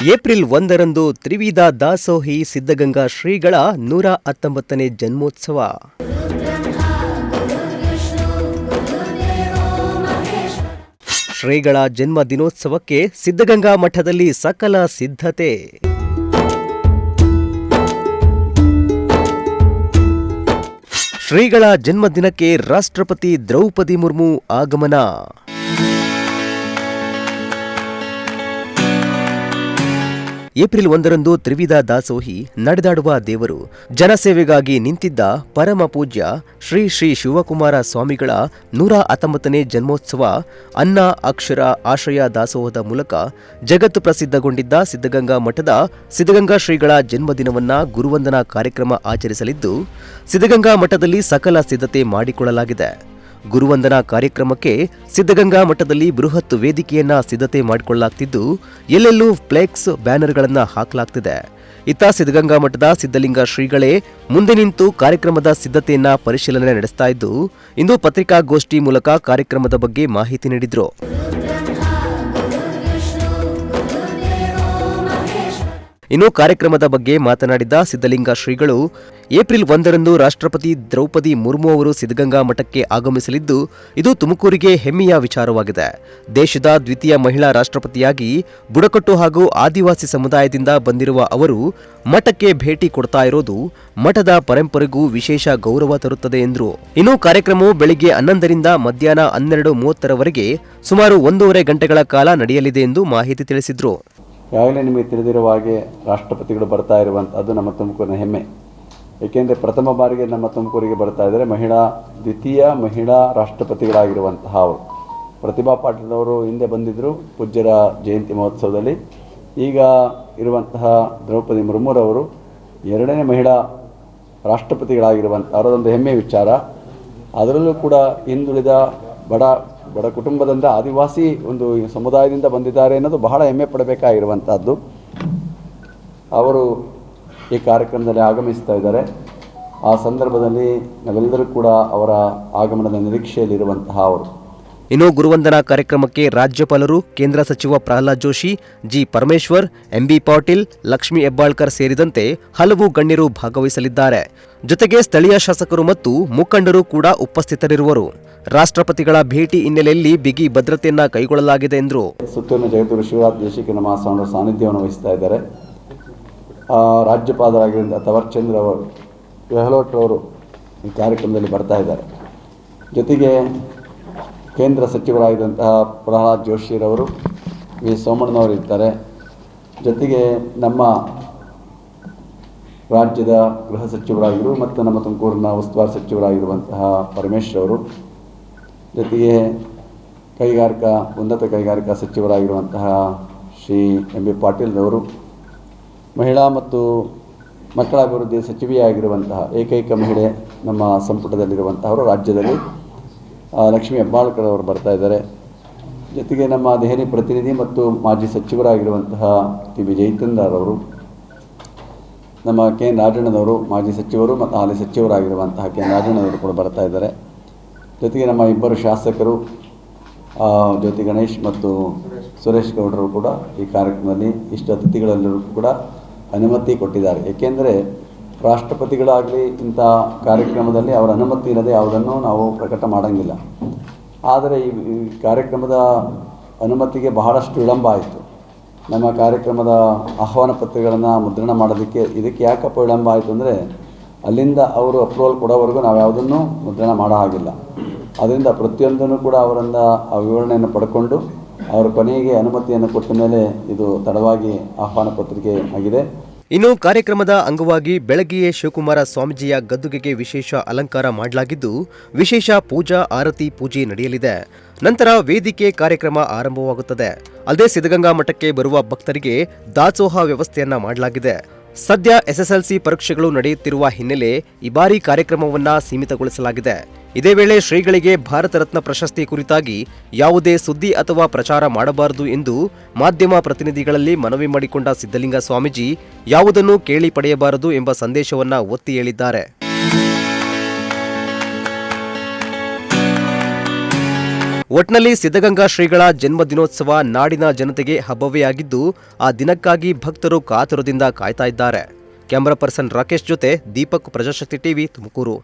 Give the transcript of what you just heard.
April 1ರಂದು ತ್ರಿವಿಧ ದಾಸೋಹಿ ಸಿದ್ಧಗಂಗಾ ಶ್ರೀಗಳ 119ನೇ ಜನ್ಮೋತ್ಸವ. ಶ್ರೀಗಳ ಜನ್ಮ ದಿನೋತ್ಸವಕ್ಕೆ ಸಿದ್ಧಗಂಗಾ ಮಠದಲ್ಲಿ ಸಕಲ ಸಿದ್ಧತೆ. ಶ್ರೀಗಳ ಜನ್ಮದಿನಕ್ಕೆ ರಾಷ್ಟ್ರಪತಿ ದ್ರೌಪದಿ ಮುರ್ಮು ಆಗಮನ. ಏಪ್ರಿಲ್ 1ರಂದು ತ್ರಿವಿಧ ದಾಸೋಹಿ ನಡೆದಾಡುವ ದೇವರು ಜನಸೇವೆಗಾಗಿ ನಿಂತಿದ್ದ ಪರಮ ಪೂಜ್ಯ ಶ್ರೀ ಶ್ರೀ ಶಿವಕುಮಾರ ಸ್ವಾಮಿಗಳ 119ನೇ ಜನ್ಮೋತ್ಸವ ಅನ್ನ ಅಕ್ಷರ ಆಶ್ರಯ ದಾಸೋಹದ ಮೂಲಕ ಜಗತ್ತು ಪ್ರಸಿದ್ಧಗೊಂಡಿದ್ದ ಸಿದ್ಧಗಂಗಾ ಮಠದ ಸಿದ್ಧಗಂಗಾ ಶ್ರೀಗಳ ಜನ್ಮದಿನವನ್ನ ಗುರುವಂದನಾ ಕಾರ್ಯಕ್ರಮ ಆಚರಿಸಲಿದ್ದು, ಸಿದ್ಧಗಂಗಾ ಮಠದಲ್ಲಿ ಸಕಲ ಸಿದ್ಧತೆ ಮಾಡಿಕೊಳ್ಳಲಾಗಿದೆ. ಗುರುವಂದನಾ ಕಾರ್ಯಕ್ರಮಕ್ಕೆ ಸಿದ್ಧಗಂಗಾ ಮಠದಲ್ಲಿ ಬೃಹತ್ ವೇದಿಕೆಯನ್ನ ಸಿದ್ಧತೆ ಮಾಡಿಕೊಳ್ಳಲಾಗ್ತಿದ್ದು, ಎಲ್ಲೆಲ್ಲೂ ಫ್ಲೆಕ್ಸ್ ಬ್ಯಾನರ್ಗಳನ್ನು ಹಾಕಲಾಗ್ತಿದೆ. ಇತ್ತ ಸಿದ್ಧಗಂಗಾ ಮಠದ ಸಿದ್ಧಲಿಂಗ ಶ್ರೀಗಳೇ ಮುಂದೆ ನಿಂತು ಕಾರ್ಯಕ್ರಮದ ಸಿದ್ಧತೆಯನ್ನ ಪರಿಶೀಲನೆ ನಡೆಸ್ತಾ ಇದ್ದು, ಇಂದು ಪತ್ರಿಕಾಗೋಷ್ಠಿ ಮೂಲಕ ಕಾರ್ಯಕ್ರಮದ ಬಗ್ಗೆ ಮಾಹಿತಿ ನೀಡಿದ್ರು. ಇನ್ನು ಕಾರ್ಯಕ್ರಮದ ಬಗ್ಗೆ ಮಾತನಾಡಿದ ಸಿದ್ಧಲಿಂಗ ಶ್ರೀಗಳು, ಏಪ್ರಿಲ್ 1ರಂದು ರಾಷ್ಟ್ರಪತಿ ದ್ರೌಪದಿ ಮುರ್ಮು ಅವರು ಸಿದ್ಧಗಂಗಾ ಮಠಕ್ಕೆ ಆಗಮಿಸಲಿದ್ದು, ಇದು ತುಮಕೂರಿಗೆ ಹೆಮ್ಮೆಯ ವಿಚಾರವಾಗಿದೆ. ದೇಶದ ದ್ವಿತೀಯ ಮಹಿಳಾ ರಾಷ್ಟ್ರಪತಿಯಾಗಿ ಬುಡಕಟ್ಟು ಹಾಗೂ ಆದಿವಾಸಿ ಸಮುದಾಯದಿಂದ ಬಂದಿರುವ ಅವರು ಮಠಕ್ಕೆ ಭೇಟಿ ಕೊಡ್ತಾ ಇರೋದು ಮಠದ ಪರಂಪರೆಗೂ ವಿಶೇಷ ಗೌರವ ತರುತ್ತದೆ ಎಂದರು. ಇನ್ನು ಕಾರ್ಯಕ್ರಮವು ಬೆಳಿಗ್ಗೆ 11ರಿಂದ ಮಧ್ಯಾಹ್ನ 12:30ರವರೆಗೆ ಸುಮಾರು 1.5 ಗಂಟೆಗಳ ಕಾಲ ನಡೆಯಲಿದೆ ಎಂದು ಮಾಹಿತಿ ತಿಳಿಸಿದರು. ಈಗಾಗಲೇ ನಿಮಗೆ ತಿಳಿದಿರುವ ಹಾಗೆ ರಾಷ್ಟ್ರಪತಿಗಳು ಬರ್ತಾ ಇರುವಂಥದ್ದು ನಮ್ಮ ತುಮಕೂರಿನ ಹೆಮ್ಮೆ. ಏಕೆಂದರೆ ಪ್ರಥಮ ಬಾರಿಗೆ ನಮ್ಮ ತುಮಕೂರಿಗೆ ಬರ್ತಾ ಇದ್ದಾರೆ ದ್ವಿತೀಯ ಮಹಿಳಾ ರಾಷ್ಟ್ರಪತಿಗಳಾಗಿರುವಂತಹ ಅವರು. ಪ್ರತಿಭಾ ಪಾಟೀಲ್ ಅವರು ಹಿಂದೆ ಬಂದಿದ್ದರು ಪೂಜ್ಯರ ಜಯಂತಿ ಮಹೋತ್ಸವದಲ್ಲಿ. ಈಗ ಇರುವಂತಹ ದ್ರೌಪದಿ ಮುರ್ಮುರವರು 2ನೇ ಮಹಿಳಾ ರಾಷ್ಟ್ರಪತಿಗಳಾಗಿರುವಂಥ ಅವರದೊಂದು ಹೆಮ್ಮೆಯ ವಿಚಾರ. ಅದರಲ್ಲೂ ಕೂಡ ಹಿಂದುಳಿದ ಬಡ ಕುಟುಂಬದಿಂದ ಆದಿವಾಸಿ ಒಂದು ಸಮುದಾಯದಿಂದ ಬಂದಿದ್ದಾರೆ ಅನ್ನೋದು ಬಹಳ ಹೆಮ್ಮೆ ಪಡಬೇಕಾಗಿರುವಂಥದ್ದು. ಅವರು ಈ ಕಾರ್ಯಕ್ರಮದಲ್ಲಿ ಆಗಮಿಸ್ತಾ ಇದ್ದಾರೆ. ಆ ಸಂದರ್ಭದಲ್ಲಿ ನಾವೆಲ್ಲರೂ ಕೂಡ ಅವರ ಆಗಮನದ ನಿರೀಕ್ಷೆಯಲ್ಲಿರುವಂತಹ ಅವರು. ಇನ್ನು ಗುರುವಂದನಾ ಕಾರ್ಯಕ್ರಮಕ್ಕೆ ರಾಜ್ಯಪಾಲರು, ಕೇಂದ್ರ ಸಚಿವ ಪ್ರಹ್ಲಾದ್ ಜೋಶಿ, ಜಿ ಪರಮೇಶ್ವರ್, ಎಂಬಿ ಪಾಟೀಲ್, ಲಕ್ಷ್ಮೀ ಹೆಬ್ಬಾಳ್ಕರ್ ಸೇರಿದಂತೆ ಹಲವು ಗಣ್ಯರು ಭಾಗವಹಿಸಲಿದ್ದಾರೆ. ಜೊತೆಗೆ ಸ್ಥಳೀಯ ಶಾಸಕರು ಮತ್ತು ಮುಖಂಡರು ಕೂಡ ಉಪಸ್ಥಿತರಿರುವರು. ರಾಷ್ಟ್ರಪತಿಗಳ ಭೇಟಿ ಹಿನ್ನೆಲೆಯಲ್ಲಿ ಬಿಗಿ ಭದ್ರತೆಯನ್ನ ಕೈಗೊಳ್ಳಲಾಗಿದೆ ಎಂದರು. ಸುತ್ತೂರಿನ ಜಗದ್ಗುರು ಶಿವರಾಜ ದೇಶಿಕೇಂದ್ರ ಮಹಾಸ್ವಾಮಿ ಸಾನ್ನಿಧ್ಯವನ್ನು ವಹಿಸ್ತಾ ಇದ್ದಾರೆ. ರಾಜ್ಯಪಾಲರಾಗಿರುವ ತವರ್ಚಂದ್ರ ಅವರು, ಗೆಹ್ಲೋಟ್ ಅವರು ಈ ಕಾರ್ಯಕ್ರಮದಲ್ಲಿ ಬರ್ತಾ ಇದ್ದಾರೆ. ಜೊತೆಗೆ ಕೇಂದ್ರ ಸಚಿವರಾಗಿದ್ದಂತಹ ಪ್ರಹ್ಲಾದ್ ಜೋಶಿರವರು, ವಿ ಸೋಮಣ್ಣನವರು ಇರ್ತಾರೆ. ಜೊತೆಗೆ ನಮ್ಮ ರಾಜ್ಯದ ಗೃಹ ಸಚಿವರಾಗಿರು ಮತ್ತು ನಮ್ಮ ತುಮಕೂರಿನ ಉಸ್ತುವಾರಿ ಸಚಿವರಾಗಿರುವಂತಹ ಪರಮೇಶ್ವರ್ ಅವರು, ಜೊತೆಗೆ ಉನ್ನತ ಕೈಗಾರಿಕಾ ಸಚಿವರಾಗಿರುವಂತಹ ಶ್ರೀ ಎಂಬಿ ಪಾಟೀಲ್ ಅವರು, ಮಹಿಳಾ ಮತ್ತು ಮಕ್ಕಳ ಅಭಿವೃದ್ಧಿ ಸಚಿವೆಯಾಗಿರುವಂತಹ ಏಕೈಕ ಮಹಿಳೆ ನಮ್ಮ ಸಂಪುಟದಲ್ಲಿರುವಂತಹವರು ರಾಜ್ಯದಲ್ಲಿ ಲಕ್ಷ್ಮೀ ಹೆಬ್ಬಾಳ್ಕರ್ ಅವರು ಬರ್ತಾ ಇದ್ದಾರೆ. ಜೊತೆಗೆ ನಮ್ಮ ದೆಹಲಿ ಪ್ರತಿನಿಧಿ ಮತ್ತು ಮಾಜಿ ಸಚಿವರಾಗಿರುವಂತಹ ಟಿ ಬಿ ಜಯಚಂದ್ರ ಅವರು, ನಮ್ಮ ಕೆ ರಾಜಣ್ಣನವರು ಮಾಜಿ ಸಚಿವರು ಮತ್ತು ಹಾಲಿ ಸಚಿವರಾಗಿರುವಂತಹ ಕೆ ರಾಜಣ್ಣನವರು ಕೂಡ ಬರ್ತಾ ಇದ್ದಾರೆ. ಜೊತೆಗೆ ನಮ್ಮ ಇಬ್ಬರು ಶಾಸಕರು ಜ್ಯೋತಿ ಗಣೇಶ್ ಮತ್ತು ಸುರೇಶ್ ಗೌಡರು ಕೂಡ ಈ ಕಾರ್ಯಕ್ರಮದಲ್ಲಿ ಇಷ್ಟು ಅತಿಥಿಗಳೆಲ್ಲರೂ ಕೂಡ ಅನುಮತಿ ಕೊಟ್ಟಿದ್ದಾರೆ. ಏಕೆಂದರೆ ರಾಷ್ಟ್ರಪತಿಗಳಾಗಲಿ ಇಂಥ ಕಾರ್ಯಕ್ರಮದಲ್ಲಿ ಅವರ ಅನುಮತಿ ಇಲ್ಲದೆ ಯಾವುದನ್ನು ನಾವು ಪ್ರಕಟ ಮಾಡೋಂಗಿಲ್ಲ. ಆದರೆ ಈ ಕಾರ್ಯಕ್ರಮದ ಅನುಮತಿಗೆ ಬಹಳಷ್ಟು ವಿಳಂಬ ಆಯಿತು. ನಮ್ಮ ಕಾರ್ಯಕ್ರಮದ ಆಹ್ವಾನ ಪತ್ರಗಳನ್ನು ಮುದ್ರಣ ಮಾಡೋದಕ್ಕೆ ಇದಕ್ಕೆ ಯಾಕಪ್ಪ ವಿಳಂಬ ಆಯಿತು ಅಂದರೆ, ಅಲ್ಲಿಂದ ಅವರು ಅಪ್ರೂವಲ್ ಕೊಡೋವರೆಗೂ ನಾವು ಯಾವುದನ್ನು ಮುದ್ರಣ ಮಾಡೋ ಹಾಗಿಲ್ಲ. ಅದರಿಂದ ಪ್ರತಿಯೊಂದನ್ನು ಕೂಡ ಅವರಿಂದ ಆ ವಿವರಣೆಯನ್ನು ಪಡ್ಕೊಂಡು ಅವರ ಕೊನೆಗೆ ಅನುಮತಿಯನ್ನು ಕೊಟ್ಟ ಮೇಲೆ ಇದು ತಡವಾಗಿ ಆಹ್ವಾನ ಪತ್ರಿಕೆ ಆಗಿದೆ. ಇನ್ನು ಕಾರ್ಯಕ್ರಮದ ಅಂಗವಾಗಿ ಬೆಳಗ್ಗೆಯೇ ಶಿವಕುಮಾರ ಸ್ವಾಮೀಜಿಯ ಗದ್ದುಗೆಗೆ ವಿಶೇಷ ಅಲಂಕಾರ ಮಾಡಲಾಗಿದ್ದು, ವಿಶೇಷ ಪೂಜಾ ಆರತಿ ಪೂಜೆ ನಡೆಯಲಿದೆ. ನಂತರ ವೇದಿಕೆ ಕಾರ್ಯಕ್ರಮ ಆರಂಭವಾಗುತ್ತದೆ. ಅಲ್ಲದೆ ಸಿದ್ಧಗಂಗಾ ಮಠಕ್ಕೆ ಬರುವ ಭಕ್ತರಿಗೆ ದಾಸೋಹ ವ್ಯವಸ್ಥೆಯನ್ನ ಮಾಡಲಾಗಿದೆ. ಸದ್ಯ ಎಸ್ಎಸ್ಎಲ್ಸಿ ಪರೀಕ್ಷೆಗಳು ನಡೆಯುತ್ತಿರುವ ಹಿನ್ನೆಲೆ ಈ ಬಾರಿ ಕಾರ್ಯಕ್ರಮವನ್ನ ಸೀಮಿತಗೊಳಿಸಲಾಗಿದೆ. ಇದೇ ವೇಳೆ ಶ್ರೀಗಳಿಗೆ ಭಾರತ ರತ್ನ ಪ್ರಶಸ್ತಿ ಕುರಿತಾಗಿ ಯಾವುದೇ ಸುದ್ದಿ ಅಥವಾ ಪ್ರಚಾರ ಮಾಡಬಾರದು ಎಂದು ಮಾಧ್ಯಮ ಪ್ರತಿನಿಧಿಗಳಲ್ಲಿ ಮನವಿ ಮಾಡಿಕೊಂಡ ಸಿದ್ಧಲಿಂಗ ಸ್ವಾಮೀಜಿ ಯಾವುದನ್ನು ಕೇಳಿ ಪಡೆಯಬಾರದು ಎಂಬ ಸಂದೇಶವನ್ನ ಒತ್ತಿ ಹೇಳಿದ್ದಾರೆ. ಒಟ್ನಲ್ಲಿ ಸಿದ್ಧಗಂಗಾ ಶ್ರೀಗಳ ಜನ್ಮದಿನೋತ್ಸವ ನಾಡಿನ ಜನತೆಗೆ ಹಬ್ಬವೇ ಆಗಿದ್ದು ಆ ದಿನಕ್ಕಾಗಿ ಭಕ್ತರು ಕಾತುರದಿಂದ ಕಾಯ್ತಾ ಇದ್ದಾರೆ. ಕ್ಯಾಮರಾ ಪರ್ಸನ್ ರಾಕೇಶ್ ಜೊತೆ ದೀಪಕ್, ಪ್ರಜಾಶಕ್ತಿ ಟಿವಿ, ತುಮಕೂರು.